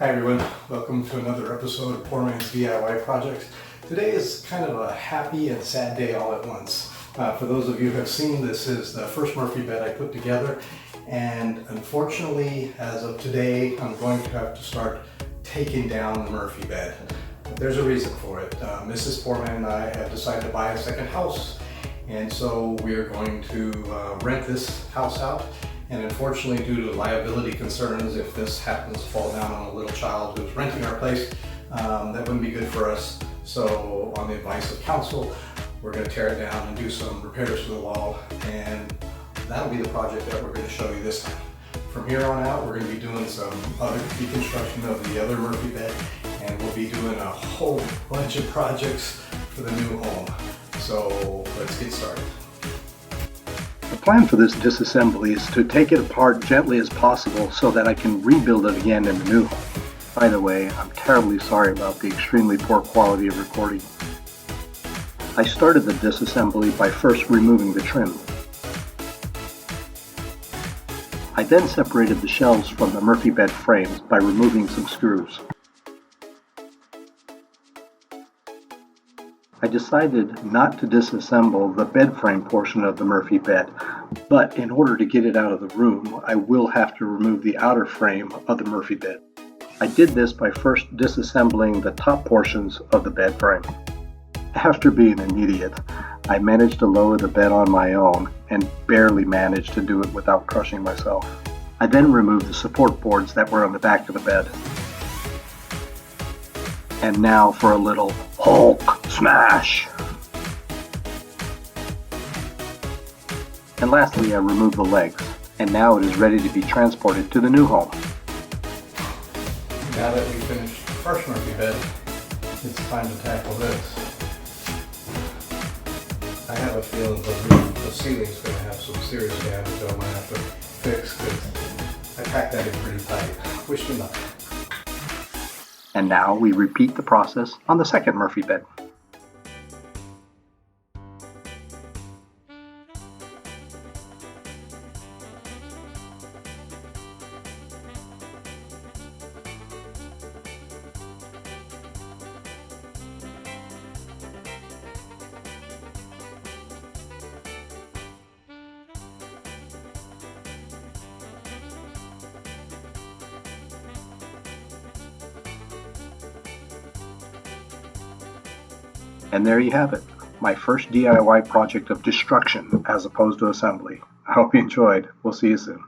Hi everyone, welcome to another episode of Poor Man's DIY Project. Today is kind of a happy and sad day all at once. For those of you who have seen, this is the first Murphy bed I put together, and unfortunately as of today I'm going to have to start taking down the Murphy bed. But there's a reason for it. Mrs. Poor Man and I have decided to buy a second house, and so we are going to rent this house out. And unfortunately, due to liability concerns, if this happens to fall down on a little child who's renting our place, that wouldn't be good for us. So on the advice of counsel, we're going to tear it down and do some repairs to the wall, and that'll be the project that we're going to show you this time. From here on out, we're going to be doing some other deconstruction of the other Murphy bed, and we'll be doing a whole bunch of projects for the new home. So let's get started. The plan for this disassembly is to take it apart gently as possible so that I can rebuild it again in the new home. By the way, I'm terribly sorry about the extremely poor quality of recording. I started the disassembly by first removing the trim. I then separated the shelves from the Murphy bed frames by removing some screws. I decided not to disassemble the bed frame portion of the Murphy bed, but in order to get it out of the room, I will have to remove the outer frame of the Murphy bed. I did this by first disassembling the top portions of the bed frame. After being an idiot, I managed to lower the bed on my own and barely managed to do it without crushing myself. I then removed the support boards that were on the back of the bed. And now for a little Hulk smash! And lastly, I removed the legs, and now it is ready to be transported to the new home. Now that we've finished the first Murphy bed, it's time to tackle this. I have a feeling the ceiling's going to have some serious damage that I'm going to have to fix, because I packed that in pretty tight. Wish me luck. And now we repeat the process on the second Murphy bed. And there you have it, my first DIY project of destruction as opposed to assembly. I hope you enjoyed. We'll see you soon.